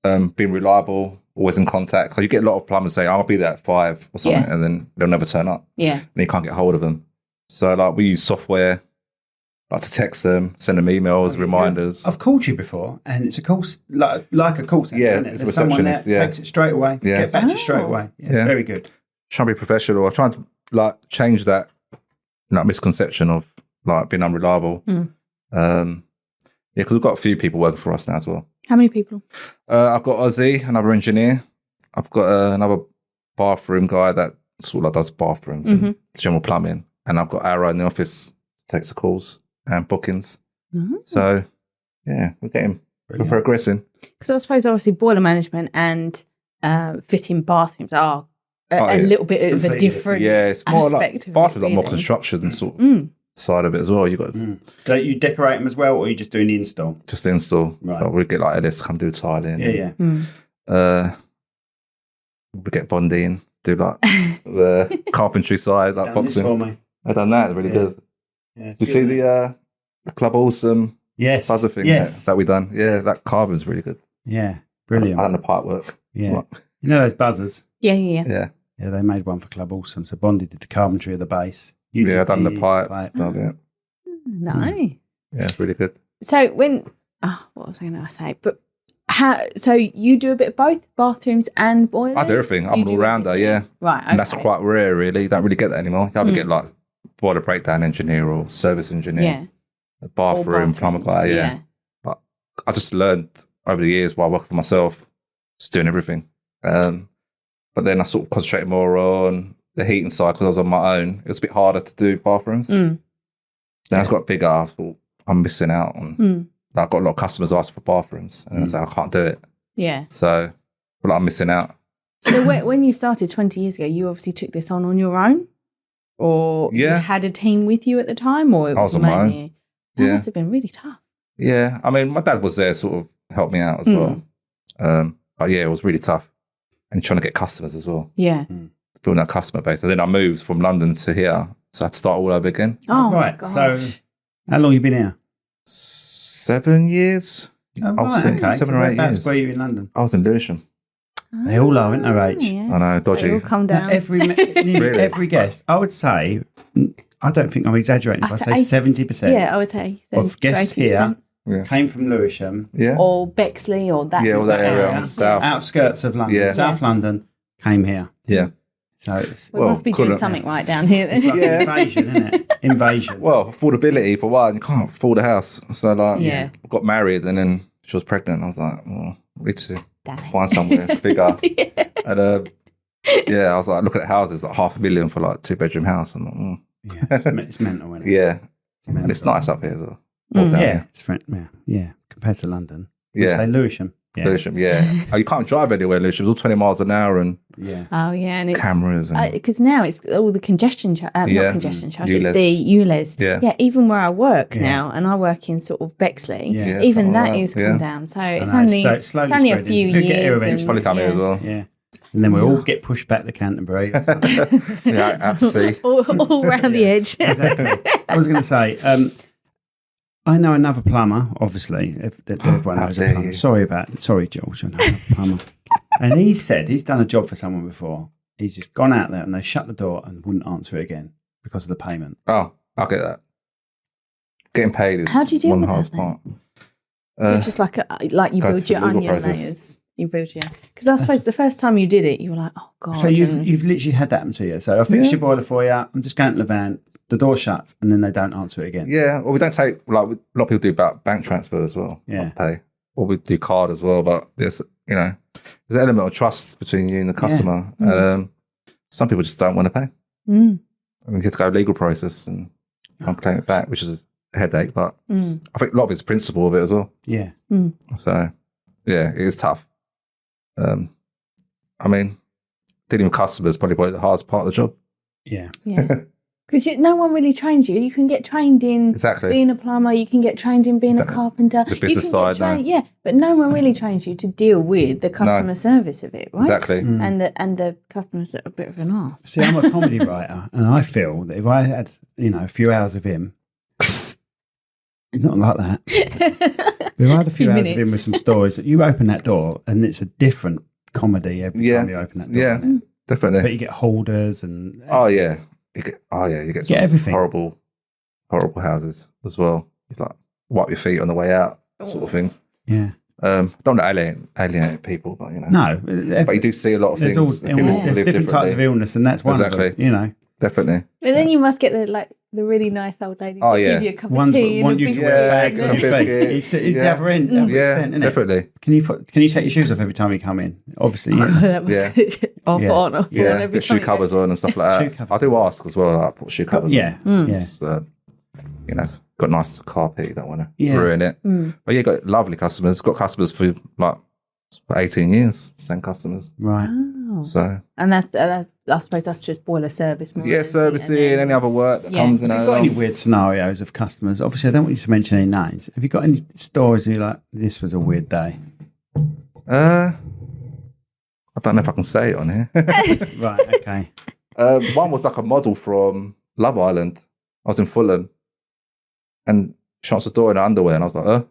being reliable, always in contact. So you get a lot of plumbers say, I'll be there at 5 or something, and then they'll never turn up. Yeah. And you can't get hold of them. So like we use software, like to text them, send them emails, reminders.
I've called you before, and it's a call like a call center.
Yeah,
isn't it?
it's a
There's someone there
receptionist,
takes it straight away.
Yeah.
Get back to you straight away. Yeah, very good.
Trying to be professional. I'm trying to like change that like misconception of like being unreliable. Yeah, because we've got a few people working for us now as well.
How many people?
I've got Ozzy, another engineer. I've got another bathroom guy that sort of like does bathrooms and general plumbing. And I've got Arrow in the office, takes the calls and bookings. So, yeah, we're progressing.
Because I suppose obviously boiler management and fitting bathrooms are a little bit of a different
it's more
aspect
like bathrooms are more construction sort of side of it as well. You got
So you decorate them as well, or are you just doing the install?
Just the install.
Right.
So we get like Ellis to come do tiling. We get Bondi in, do like the carpentry side, like boxing.
For me.
I've done that. It's really good.
Yeah,
you see the Club Awesome buzzer thing that we done? Yeah, that carving's really good.
Yeah, brilliant.
I done the pipe work.
Yeah. You know those buzzers?
Yeah,
they made one for Club Awesome. So Bondi did the carpentry of the base.
I done the pipe.
Nice.
Yeah, it's really good.
So what was I going to say? But so you do a bit of both, bathrooms and boilers?
I do everything. I'm an all-rounder,
Right,
and that's quite rare, really. You don't really get that anymore. You either get like boiler breakdown engineer or service engineer, a bathroom plumber guy, But I just learned over the years while working for myself, just doing everything. But then I sort of concentrated more on the heating side because I was on my own. It was a bit harder to do bathrooms. Then I got bigger. I thought I'm missing out on. I got a lot of customers asking for bathrooms, and I said I can't do it. Yeah. So, I'm missing out.
So when you started 20 years ago, you obviously took this on your own, or you had a team with you at the time, or it was
on my own.
That must have been really tough.
Yeah, I mean, my dad was there, sort of helped me out as well. But yeah, it was really tough, and trying to get customers as well.
Yeah.
Building that customer base, and then I moved from London to here, so I had to start all over again.
Oh,
right.
Gosh.
So, how long have you been here?
7 years.
Oh, right, okay.
7 or 8 years.
Where are you in London?
I was in Lewisham.
They all are, aren't they, Rach?
Yes.
I know, dodgy.
They all come down.
Nearly every guest, I would say, I don't think I'm exaggerating if I say 70%.
Yeah, I would say
of guests here came from Lewisham,
or Bexley, or that
all that area, south.
Outskirts of London, South London, came here.
Yeah.
So it's,
we must be doing something right down here.
It's like invasion, isn't it? Invasion.
Well, affordability for one, you can't afford a house. So like, got married and then she was pregnant. I was like, well, we need to find somewhere bigger. And I was like, looking at houses, like $500,000 for like 2-bedroom house. I'm like,
it's mental, isn't it?
Yeah, and it's nice up here as well.
It's compared to London. Say Lewisham.
Yeah.
Lewisham, Oh, you can't drive anywhere in Lewisham. It's all 20 miles an hour and
and it's
cameras and
because now it's all the congestion not congestion charge, it's the ULEZ.
Yeah,
even where I work now, and I work in sort of Bexley, even that is come down. So it's only a few years.
It's probably coming as well.
Yeah. And then we all get pushed back to Canterbury.
Out to sea.
all around the edge.
Exactly. I was going to say, I know another plumber, obviously. Everyone knows a plumber. Sorry, George, I know another plumber. And he said he's done a job for someone before. He's just gone out there and they shut the door and wouldn't answer it again because of the payment.
Oh, I'll get that. Getting paid is
How do you deal
one
with
hardest
that,
part.
It's just like you build your onion layers. You built your. Because I suppose the first time you did it, you were like, oh God.
So you've literally had that happen to you. So I fixed your boiler for you. I'm just going to the van. The door shuts, and then they don't answer it again.
Yeah, or we don't take, like, a lot of people do about bank transfer as well.
Yeah.
To pay. Or we do card as well, but there's an element of trust between you and the customer. And some people just don't want to pay. And we get to go legal process and complain it back, which is a headache, but I think a lot of it's principle of it as well.
Yeah.
So, yeah, it is tough. I mean, dealing with customers is probably the hardest part of the job.
Yeah.
Because no one really trains you. You can get trained in being a plumber. You can get trained in being a carpenter.
The business side,
yeah. But no one really trains you to deal with the customer service of it, right?
Exactly.
And the customers are a bit of an arse.
See, I'm a comedy writer, and I feel that if I had, a few hours of him, not like that. If I had a few hours of him with some stories, you open that door, and it's a different comedy every time you open that door.
Yeah, definitely.
But you get holders and
you get some
everything.
horrible houses as well. You like wipe your feet on the way out, sort of things.
Yeah.
Don't want to alienate people, but
No,
but you do see a lot of things.
There's different types of illness, and that's one of them.
Definitely.
But then you must get the really nice old ladies that give you a cup of tea and a big
bag. It's the other end. Extent,
definitely.
Can you take your shoes off every time you come in? Obviously,
that must off on every
get shoe covers on and stuff like that. I do ask as well. I put shoe covers. On. It's, it's got nice carpet. You don't want to ruin it. But you got lovely customers. Got customers for like 18 years. Same customers.
Right.
Oh.
So.
And that's I suppose that's just boiler service. More
servicing, any other work that comes in.
Have you got any weird scenarios of customers? Obviously, I don't want you to mention any names. Have you got any stories where you're like, this was a weird day?
I don't know if I can say it on here.
Right, okay.
One was like a model from Love Island. I was in Fulham and she answered the door in her underwear and I was like,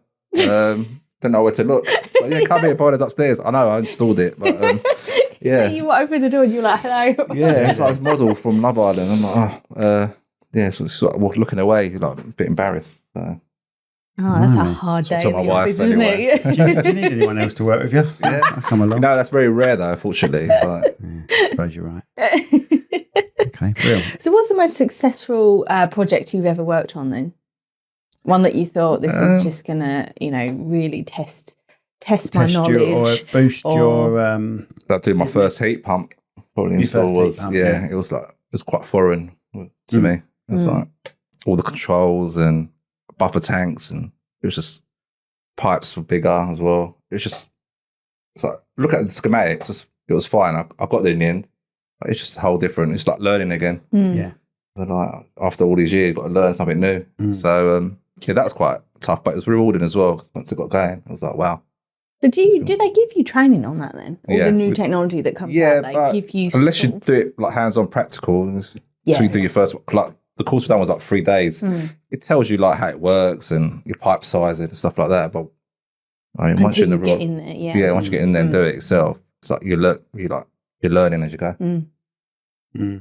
didn't know where to look. But come here, boiler's upstairs. I know, I installed it, but
So you opened the door and you were like, hello.
Yeah, it was like this model from Love Island. I'm like, so sort of looking away, like a bit embarrassed. So.
Oh, that's a hard day.
To my wife, anyway.
Isn't it?
Do you need anyone else to work with you?
Yeah.
I'll come along.
No, that's very rare though, fortunately.
I suppose you're right. Okay, brilliant.
So what's the most successful project you've ever worked on then? One that you thought this is just going to, really test my knowledge.
Or boost your...
That did my first heat pump. Probably install was, it was quite foreign to me. It was like all the controls and buffer tanks, and it was just pipes were bigger as well. It's like, look at the schematics, it was fine. I got there in the end. It's just a whole different, it's like learning again.
Yeah.
But like, after all these years, you've got to learn something new. So, that was quite tough, but it was rewarding as well. Once it got going, I was like, wow.
So do they give you training on that then? All the new technology that comes out, they give you...
Unless you do it like hands-on practical, until you do your first, like the course we done was like 3 days. It tells you like how it works and your pipe size and stuff like that. But once you're
in there,
once you get in there and do it yourself, it's like you're learning as you go.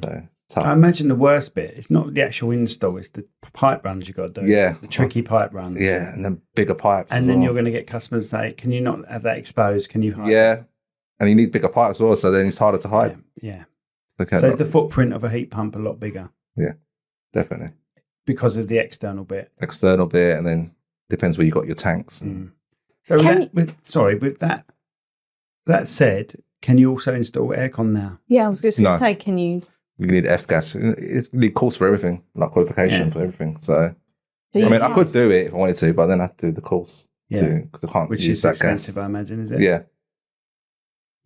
So tough.
I imagine the worst bit, it's not the actual install, it's the pipe runs you got to do.
Yeah.
The tricky pipe runs.
Yeah, and then bigger pipes.
And then you're going to get customers say, can you not have that exposed? Can you hide?
Yeah. And you need bigger pipes as well, so then it's harder to hide.
Yeah.
Okay,
so is the footprint of a heat pump a lot bigger?
Yeah, definitely.
Because of the external bit.
And then depends where you got your tanks.
So with that said, can you also install aircon now?
Yeah, I was just going to say, can you...
You need F-gas. You need course for everything, like qualification for everything. So I could do it if I wanted to, but then I have to do the course too, because I can't use that
expensive,
gas.
I imagine, is it?
Yeah.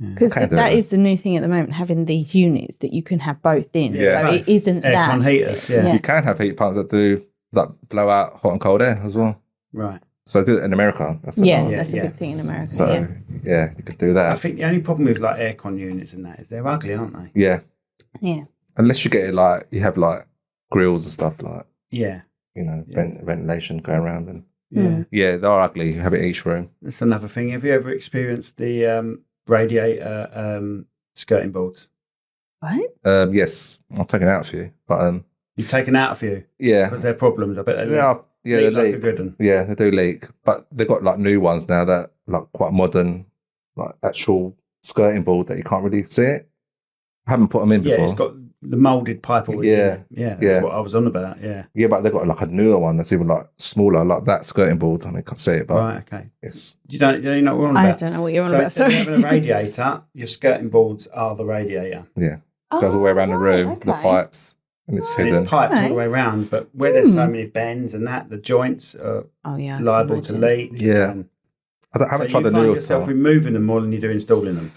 Because that is the new thing at the moment, having these units that you can have both in. Yeah. So it isn't
aircon
that.
Heaters, You
can have heat pumps that do that blow out hot and cold air as well.
Right.
So I do it in America.
That's a big thing in America.
So you could do that.
I think the only problem with like aircon units and that is they're ugly, aren't they?
Yeah.
Yeah.
Unless you get it like you have like grills and stuff like ventilation going around and they're ugly. You have it in each room.
That's another thing. Have you ever experienced the radiator skirting boards?
What?
Yes, I've taken out a few, but
you've taken out a few.
Yeah,
because they're problems. I bet they
leak. They leak.
Like a good one.
Yeah, they do leak, but they've got like new ones now that like quite modern. like actual skirting board that you can't really see it. I haven't put them in before.
Yeah, it's got the moulded pipe already.
Yeah.
Yeah, that's what I was on about. Yeah.
Yeah, but they've got like a newer one that's even like smaller, like that skirting board. I mean, I can't see it, but
Right, okay.
it's
You know what I'm on
I
about?
don't know what you're on
So
about.
instead of
Sorry.
having a radiator, your skirting boards are the radiator.
yeah. Goes all the way around the room,
okay.
the pipes, and it's
And
hidden.
it's pipes all
Right.
the way around, but where there's so many bends and that, the joints are
Oh yeah. I can
liable to
imagine.
leak.
Yeah.
And
I haven't
so
tried
you
the
find
newer
yourself
stuff.
removing them more than you do installing them.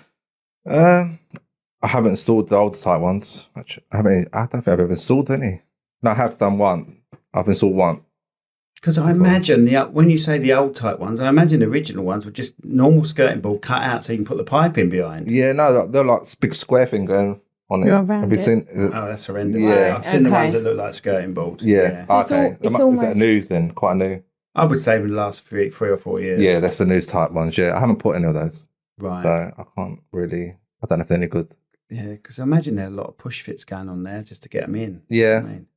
I haven't installed the old type ones. Actually, I don't think I've ever installed any. No, I have done one. I've installed one.
Because I imagine when you say the old type ones, I imagine the original ones were just normal skirting board cut out so you can put the pipe in behind.
Yeah, no, they're like this big square thing going on it.
You're around
Have you
it.
seen?
Oh, that's horrendous.
Yeah.
I've seen the
Okay.
ones that look like skirting boards.
Yeah.
So it's
Okay.
it's
Is
almost-
that new then? Quite new.
I would say in the last three or 4 years.
Yeah, that's the news type ones. Yeah, I haven't put any of those,
right.
so I can't really. I don't know if they're any good.
Yeah, because I imagine there are a lot of push fits going on there just to get them in.
Yeah,
I mean,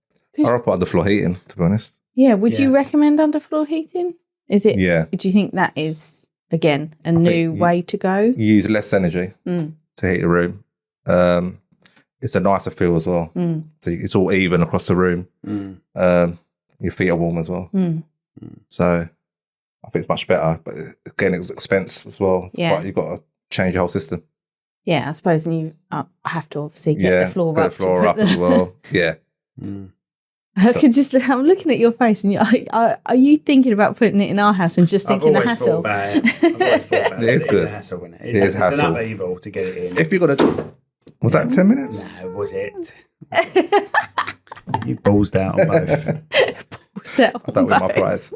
I'll put underfloor heating. To be honest.
Yeah. Would you
Yeah.
recommend underfloor heating? Is it?
Yeah,
Do you think that is again a
think
new
you-
way to go?
you use less energy
Mm.
to heat the room. It's a nicer feel as well.
Mm.
So it's all even across the room. Your feet are warm as well.
Mm.
So I think it's much better. But again, it's expense as well. It's
Yeah.
you've got to change your whole system.
Yeah, I suppose, and you have to obviously get the floor
get
up.
the floor
to
up
put
as well. Yeah.
I
So-
could just. I'm looking at your face, and are you thinking about putting it in our house and just
I've
thinking the
always thought
hassle?
about it. I've always thought about
It
it.
is good.
It's a hassle, isn't it?
It is
It's
hassle.
an upheaval to get it in.
If you're gonna, was that 10 minutes?
No, was it? You ballsed out on both.
I don't win my prize.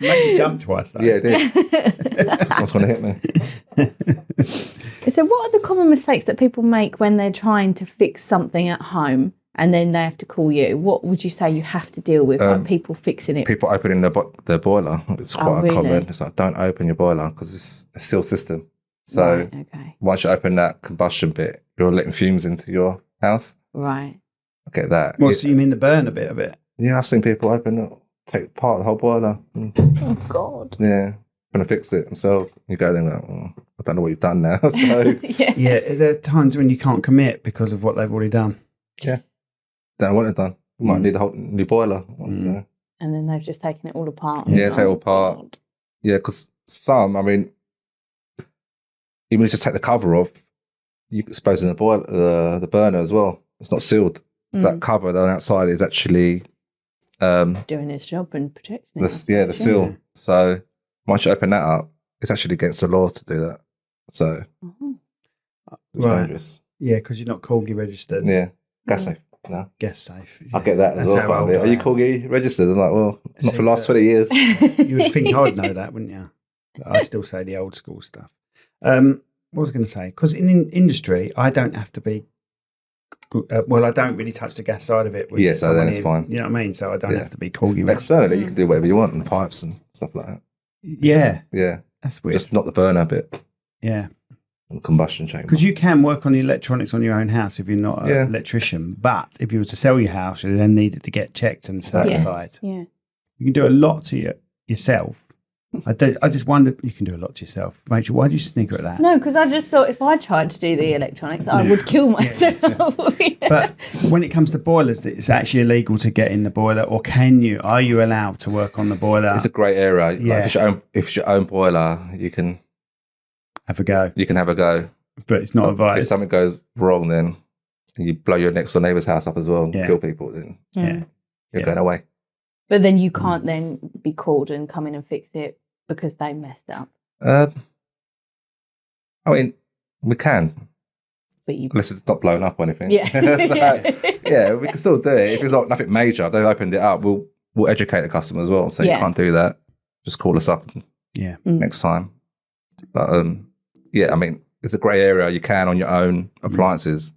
Made you jump twice, though.
Yeah, it did. Someone's going to hit me.
So, what are the common mistakes that people make when they're trying to fix something at home and then they have to call you? What would you say you have to deal with, like people fixing it?
People opening the boiler. It's quite
really?
common. It's like, don't open your boiler because it's a sealed system. So
Right, okay.
once you open that combustion bit, you're letting fumes into your house.
Right.
I get that.
Well, so you mean the burner bit of it?
Yeah, I've seen people take part of the whole boiler.
Oh, God.
Yeah, going to fix it themselves. You go there and go, oh, I don't know what you've done now. So,
Yeah.
Yeah, there are times when you can't commit because of what they've already done.
don't know what they've done. You might need a whole new boiler.
And then they've just taken it all apart.
Yeah, take it all
Oh,
apart.
God.
Yeah, because some, I mean, even if you just take the cover off, you're exposing the boiler, the burner as well. It's not sealed. That cover on the outside is actually
Doing its job and protecting it.
the seal. So once you open that up, it's actually against the law to do that. So it's
Right.
dangerous.
Yeah, because you're not Corgi registered.
Yeah, gas safe. No,
Guest safe.
I get that as
That's
well.
how
Quite a
old
bit.
I
Are you
am.
Corgi registered? I'm like, well, not
See,
for the last
but-
20 years.
You would think I'd know that, wouldn't you? But I still say the old school stuff. What was I going to say? Because in industry, I don't have to be. I don't really touch the gas side of it. with
Yeah, so then
someone
it's
in,
fine.
You know what I mean? So I don't
Yeah.
have to be Corgi registered.
Externally, you can do whatever you want, and pipes and stuff like that.
Yeah,
Yeah,
that's weird.
just not the burner bit
Yeah,
and combustion chamber.
because you can work on the electronics on your own house if you're not an
Yeah.
electrician. But if you were to sell your house, you then need it to get checked and certified.
Yeah.
You can do a lot to yourself. I just wondered, you can do a lot to yourself. Rachel, why do you snigger at that?
No, because I just thought if I tried to do the electronics, I would kill myself.
But when it comes to boilers, it's actually illegal to get in the boiler, or are you allowed to work on the boiler?
It's a great area. Like,
Yeah.
if it's your own boiler, you can
Have a go,
have a go.
but it's not
If
advised.
something goes wrong, then you blow your next door neighbour's house up as well and
Yeah.
kill people. Then
Yeah.
you're
Yeah.
going away.
But then you can't then be called and come in and fix it because they messed up.
I mean, we can,
But you,
unless it's not blown up or anything.
yeah,
So, yeah, we can still do it. If it's not nothing major, they've opened it up. We'll educate the customer as well. So
Yeah.
you can't do that. Just call us up
Yeah.
next time. But yeah, I mean, it's a grey area. You can on your own appliances.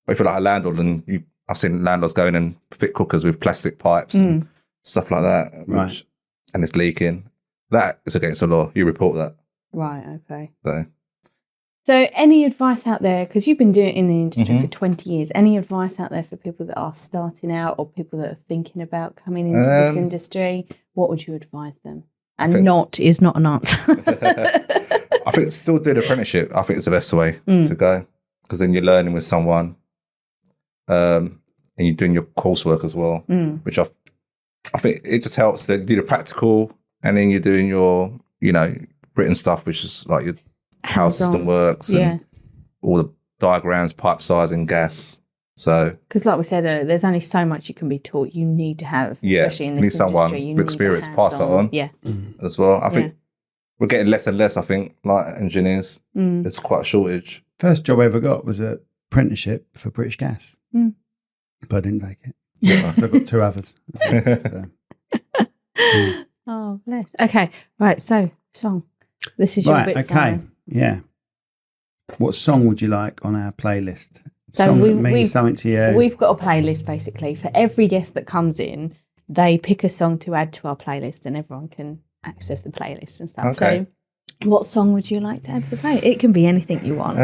But if you're like a landlord, and I've seen landlords go in and fit cookers with plastic pipes and stuff like that,
Right.
and it's leaking. That is against the law. You report that.
Right, okay.
So
any advice out there, because you've been doing it in the industry
Mm-hmm.
for 20 years, any advice out there for people that are starting out or people that are thinking about coming into this industry? What would you advise them? And
think-
not is not an answer.
I think still do the apprenticeship. I think it's the best way to go, because then you're learning with someone, and you're doing your coursework as well, which I think it just helps to do the practical, and then you're doing your, written stuff, which is like your how system works and all the diagrams, pipe sizing, gas. So,
because like we said earlier, there's only so much you can be taught. You need to have, especially in this industry,
someone
you
with experience pass that on. As well. I think we're getting less and less. I think like engineers, there's quite a shortage.
First job I ever got was an apprenticeship for British Gas, but I didn't take it. So I've got 2 others.
Oh, bless. Okay, right. So, song. This is your bit.
Okay,
Simon.
yeah. What song would you like on our playlist?
So
Song that means something to you.
We've got a playlist basically for every guest that comes in. They pick a song to add to our playlist, and everyone can access the playlist and stuff.
Okay.
So, what song would you like to add to the playlist? It can be anything you want.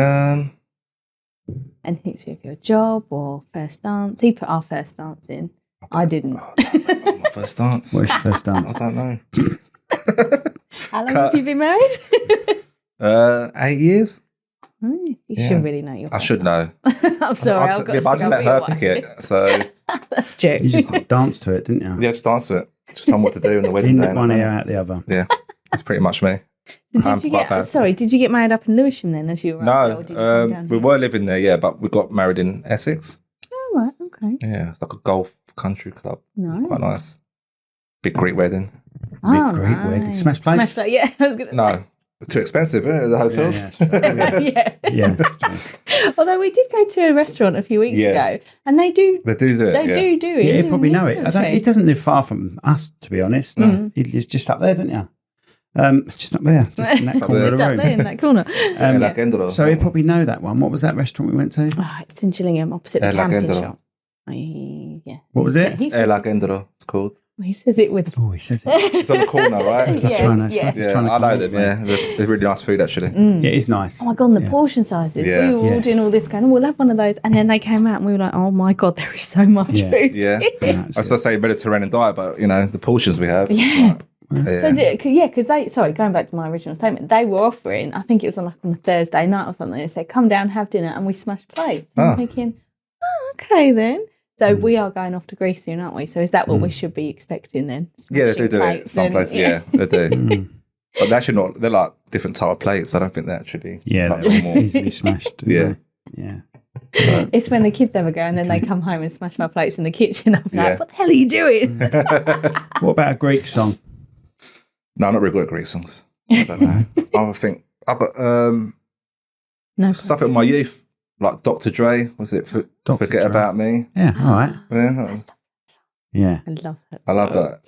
Anything to do with your job or first dance. He put our first dance in. I didn't.
My first dance.
What's your first dance?
I don't know.
How long have you been married?
8 years.
You should really know your.
I should know.
I'm sorry. I've got to
I just let her pick it. So
that's true.
You just danced to it, didn't you?
Yeah, just dance to it. Just tell them what to do on the wedding day.
In one ear, out the other.
Yeah, that's pretty much me.
Did you get married up in Lewisham then, as you were?
No, we were living there, but we got married in Essex.
Oh right, okay.
Yeah, it's like a golf country club.
Nice.
Quite nice. Big Greek wedding.
Big Greek wedding. Smash plates?
Smash plate, yeah. I was gonna
No, too expensive, the hotels.
Yeah. Although we did go to a restaurant a few weeks ago, and they do.
They do it.
They do it.
Yeah, you probably know it. He doesn't live far from us, to be honest. He's just up there, didn't you? It's just up there, just in that corner of the room.
Up there in that corner.
So you probably know that one. What was that restaurant we went to?
Oh, it's in Gillingham, opposite the camping shop. Yeah.
What was it?
El Agendro, it's called.
He says it with.
Oh, he says it.
It's on the corner, right?
I know
them. Yeah, they're really nice food actually.
Yeah, it's nice.
Oh my god, and the portion sizes.
Yeah.
We were all doing all this going, we'll have one of those, and then they came out and we were like, oh my god, there is so much food.
Yeah. I was going to say Mediterranean diet, but the portions we have.
Yeah. Because going back to my original statement, they were offering, I think it was on a Thursday night or something, they said, come down, have dinner, and we smashed plates. And I'm thinking, okay then. So we are going off to Greece soon, aren't we? So is that what we should be expecting then?
Yeah, they do it some places, they do. But they're actually not, they're like different type of plates. I don't think they're actually
they're easily smashed.
Yeah.
So. It's when the kids ever go and then they come home and smash my plates in the kitchen. I'll be like, what the hell are you doing?
What about a Greek song?
No, I'm not really good at Greek songs. I don't know. I think I've got stuff in my youth, like Dr. Dre. Was it Forget About Me?
Yeah, all right. Yeah.
I love that.
I love that.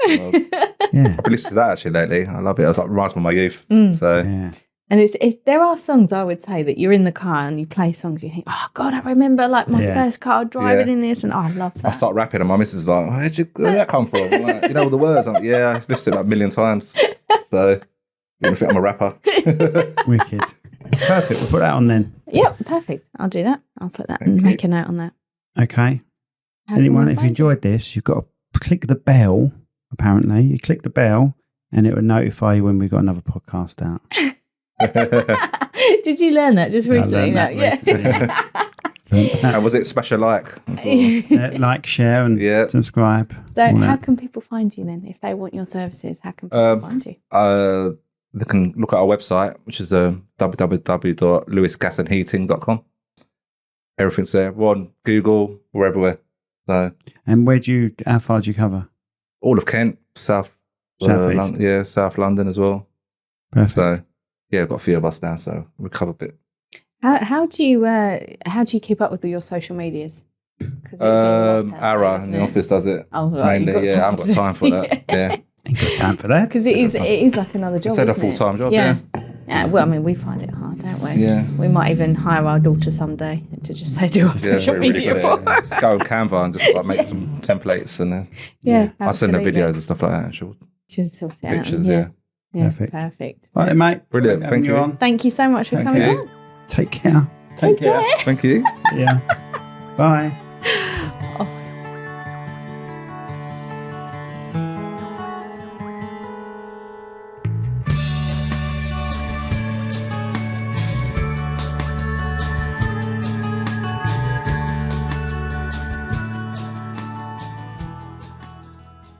I've been listening to that actually lately. I love it. It reminds me of my youth. So.
Yeah. And there are songs, I would say, that you're in the car and you play songs, you think, oh, God, I remember my first car driving in this, and I love that.
I start rapping and my missus is like, where'd that come from? Like, you know all the words? I'm like, yeah, I've listened to it a million times. So, you don't think I'm a rapper?
Wicked. Perfect. We'll put that on then.
Yep, perfect. I'll do that. I'll put that and make a note on that.
Okay. Anyone, if you enjoyed this, you've got to click the bell, apparently. You click the bell and it will notify you when we've got another podcast out.
Did you learn that just recently?
Was it smash a like?
Like, share, and subscribe.
So, how can people find you then if they want your services? How can people find you?
They can look at our website, which is www.lewisgasandheating.com. Everything's there. We're on Google. We're everywhere. So,
and how far do you cover?
All of Kent, South East. South London as well.
Perfect.
So. Yeah, we've got a few of us now, so we cover a bit.
How do you keep up with your social medias?
Ara in the office does it.
Oh, right.
Mainly, I haven't got time for that.
Ain't got time for that
because it is like another job.
It's a full-time job. Yeah.
Well, I mean, we find it hard, don't we?
Yeah.
We might even hire our daughter someday to just say do our social media for her.
Just go on Canva and just make some templates and then I send her videos and stuff like that.
She'll sort it
pictures,
out. Yeah, perfect.
All right, mate.
Brilliant. Thank you.
Thank you so much for coming on.
Take care.
Take care.
Thank you.
Yeah. Bye.